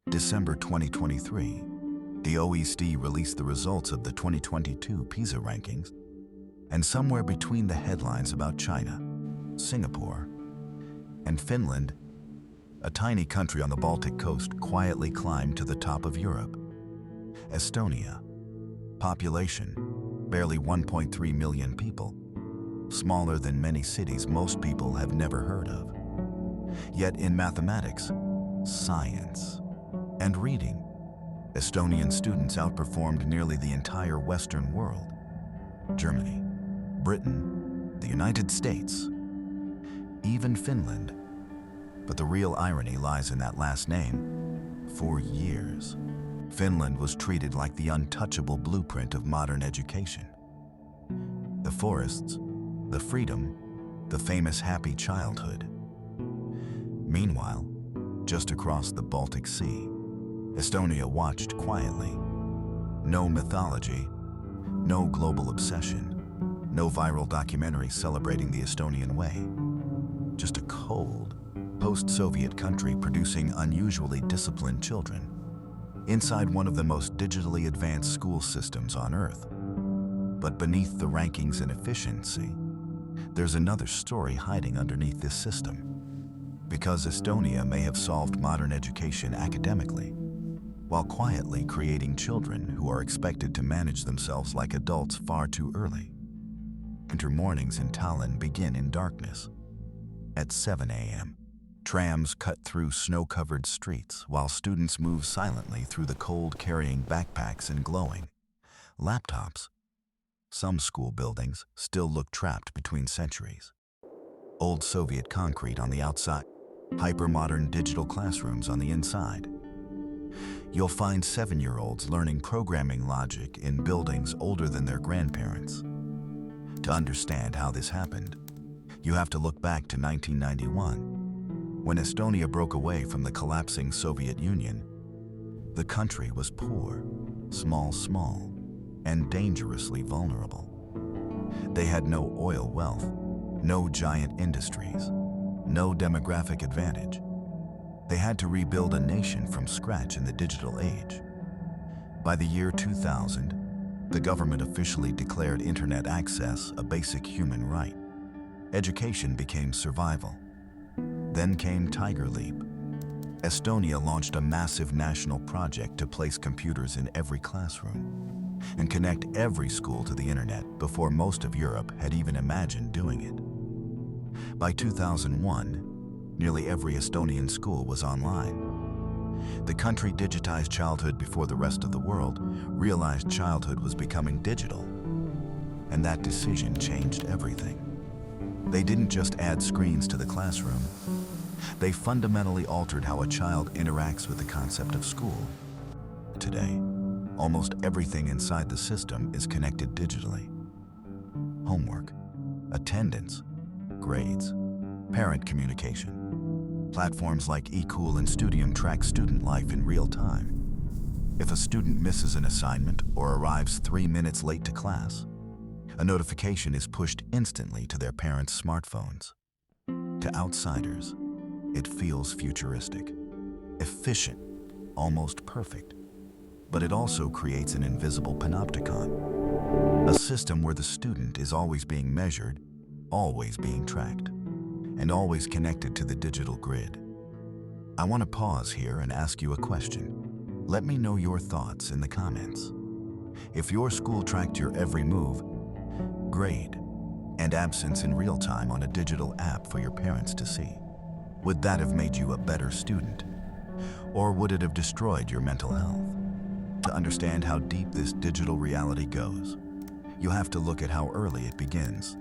December 2023, the OECD released the results of the 2022 PISA rankings, and somewhere between the headlines about China, Singapore, and Finland, a tiny country on the Baltic coast quietly climbed to the top of Europe. Estonia, population, barely 1.3 million people, smaller than many cities most people have never heard of. Yet in mathematics, science, and reading, Estonian students outperformed nearly the entire Western world. Germany, Britain, the United States, even Finland. But the real irony lies in that last name. For years, Finland was treated like the untouchable blueprint of modern education. The forests, the freedom, the famous happy childhood. Meanwhile, just across the Baltic Sea, Estonia watched quietly. No mythology, no global obsession, no viral documentary celebrating the Estonian way. Just a cold, post-Soviet country producing unusually disciplined children inside one of the most digitally advanced school systems on Earth. But beneath the rankings and efficiency, there's another story hiding underneath this system. Because Estonia may have solved modern education academically, while quietly creating children who are expected to manage themselves like adults far too early. Winter mornings in Tallinn begin in darkness. At 7 a.m., trams cut through snow-covered streets while students move silently through the cold carrying backpacks and glowing laptops. Some school buildings still look trapped between centuries. Old Soviet concrete on the outside, hyper-modern digital classrooms on the inside. You'll find 7-year-olds learning programming logic in buildings older than their grandparents. To understand how this happened, you have to look back to 1991, when Estonia broke away from the collapsing Soviet Union. The country was poor, small, and dangerously vulnerable. They had no oil wealth, no giant industries, no demographic advantage. They had to rebuild a nation from scratch in the digital age. By the year 2000, the government officially declared internet access a basic human right. Education became survival. Then came Tiger Leap. Estonia launched a massive national project to place computers in every classroom and connect every school to the internet before most of Europe had even imagined doing it. By 2001, nearly every Estonian school was online. The country digitized childhood before the rest of the world realized childhood was becoming digital. And that decision changed everything. They didn't just add screens to the classroom. They fundamentally altered how a child interacts with the concept of school. Today, almost everything inside the system is connected digitally. Homework, attendance, grades, parent communication. Platforms like eKool and Studium track student life in real time. If a student misses an assignment or arrives 3 minutes late to class, a notification is pushed instantly to their parents' smartphones. To outsiders, it feels futuristic, efficient, almost perfect. But it also creates an invisible panopticon, a system where the student is always being measured, always being tracked, and always connected to the digital grid. I want to pause here and ask you a question. Let me know your thoughts in the comments. If your school tracked your every move, grade, and absence in real time on a digital app for your parents to see, would that have made you a better student? Or would it have destroyed your mental health? To understand how deep this digital reality goes, you have to look at how early it begins.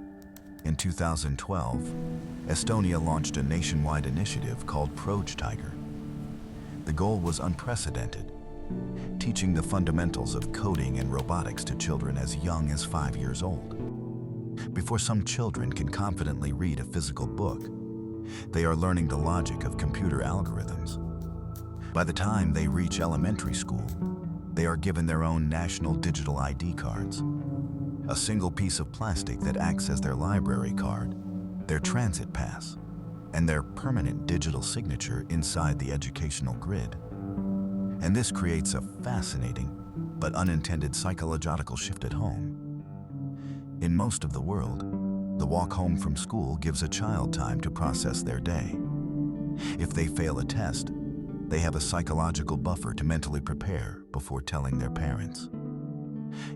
In 2012, Estonia launched a nationwide initiative called Tiger. The goal was unprecedented, teaching the fundamentals of coding and robotics to children as young as 5 years old. Before some children can confidently read a physical book, they are learning the logic of computer algorithms. By the time they reach elementary school, they are given their own national digital ID cards, a single piece of plastic that acts as their library card, their transit pass, and their permanent digital signature inside the educational grid. And this creates a fascinating but unintended psychological shift at home. In most of the world, the walk home from school gives a child time to process their day. If they fail a test, they have a psychological buffer to mentally prepare before telling their parents.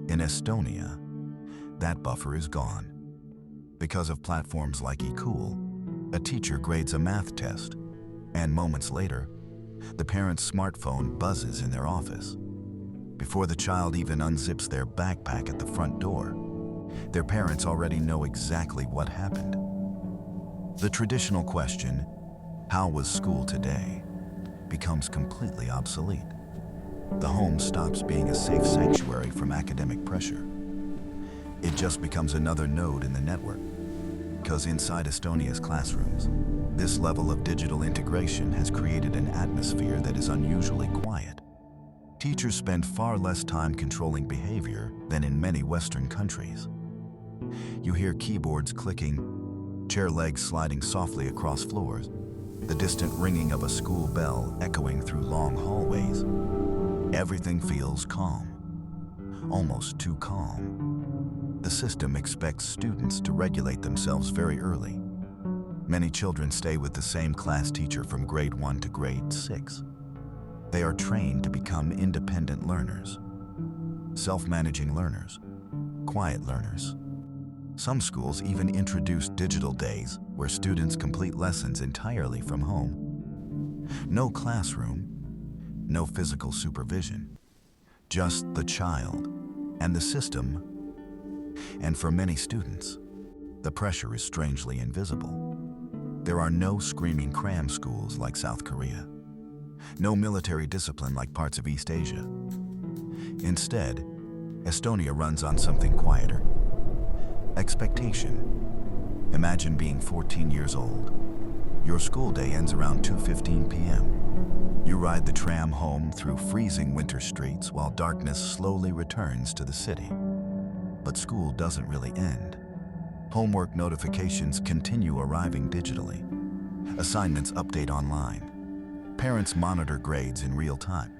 In Estonia, that buffer is gone. Because of platforms like eKool, a teacher grades a math test, and moments later, the parent's smartphone buzzes in their office. Before the child even unzips their backpack at the front door, their parents already know exactly what happened. The traditional question, "How was school today?" becomes completely obsolete. The home stops being a safe sanctuary from academic pressure. It just becomes another node in the network. Because inside Estonia's classrooms, this level of digital integration has created an atmosphere that is unusually quiet. Teachers spend far less time controlling behavior than in many Western countries. You hear keyboards clicking, chair legs sliding softly across floors, the distant ringing of a school bell echoing through long hallways. Everything feels calm, almost too calm. The system expects students to regulate themselves very early. Many children stay with the same class teacher from grade 1 to grade 6. They are trained to become independent learners, self-managing learners, quiet learners. Some schools even introduce digital days where students complete lessons entirely from home. No classroom, no physical supervision, just the child and the system. And for many students, the pressure is strangely invisible. There are no screaming cram schools like South Korea, no military discipline like parts of East Asia. Instead, Estonia runs on something quieter. Expectation. Imagine being 14 years old. Your school day ends around 2:15 p.m. You ride the tram home through freezing winter streets while darkness slowly returns to the city. But school doesn't really end. Homework notifications continue arriving digitally. Assignments update online. Parents monitor grades in real time.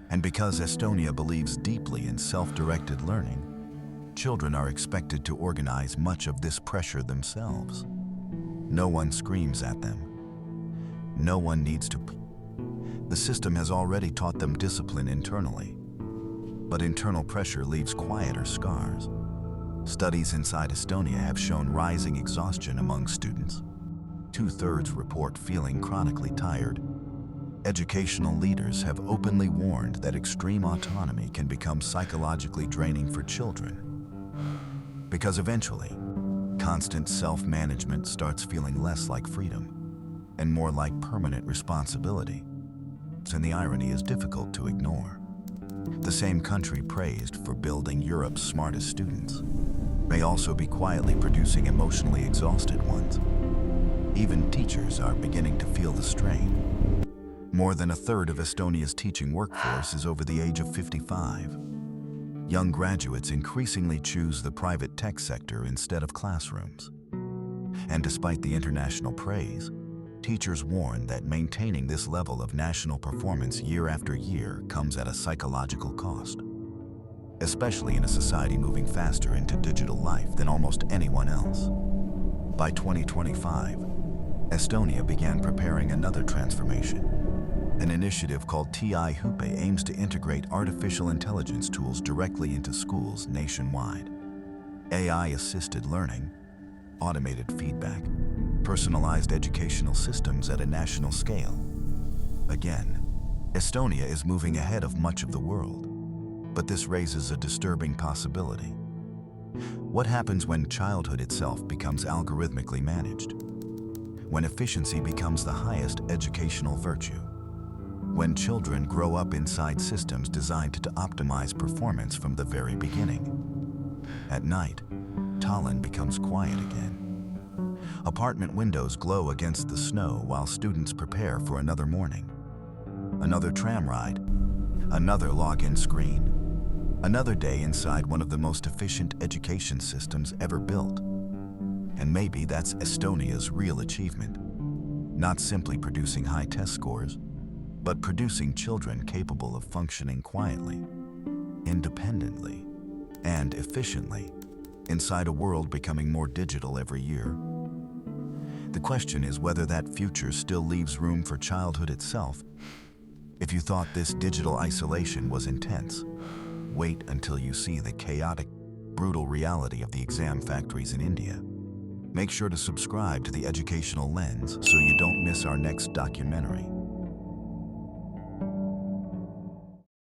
And because Estonia believes deeply in self-directed learning, children are expected to organize much of this pressure themselves. No one screams at them. No one needs to. The system has already taught them discipline internally. But internal pressure leaves quieter scars. Studies inside Estonia have shown rising exhaustion among students. 2/3 report feeling chronically tired. Educational leaders have openly warned that extreme autonomy can become psychologically draining for children. Because eventually, constant self-management starts feeling less like freedom and more like permanent responsibility. And the irony is difficult to ignore. The same country praised for building Europe's smartest students may also be quietly producing emotionally exhausted ones. Even teachers are beginning to feel the strain. More than 1/3 of Estonia's teaching workforce is over the age of 55. Young graduates increasingly choose the private tech sector instead of classrooms. And despite the international praise, teachers warn that maintaining this level of national performance year after year comes at a psychological cost, especially in a society moving faster into digital life than almost anyone else. By 2025, Estonia began preparing another transformation. An initiative called utopia aims to integrate artificial intelligence tools directly into schools nationwide. AI-assisted learning, automated feedback, personalized educational systems at a national scale. Again, Estonia is moving ahead of much of the world, but this raises a disturbing possibility. What happens when childhood itself becomes algorithmically managed? When efficiency becomes the highest educational virtue? When children grow up inside systems designed to optimize performance from the very beginning? At night, Tallinn becomes quiet again. Apartment windows glow against the snow while students prepare for another morning. Another tram ride, another login screen, another day inside one of the most efficient education systems ever built. And maybe that's Estonia's real achievement. Not simply producing high test scores, but producing children capable of functioning quietly, independently, and efficiently inside a world becoming more digital every year. The question is whether that future still leaves room for childhood itself. If you thought this digital isolation was intense, wait until you see the chaotic, brutal reality of the exam factories in India. Make sure to subscribe to the Educational Lens so you don't miss our next documentary.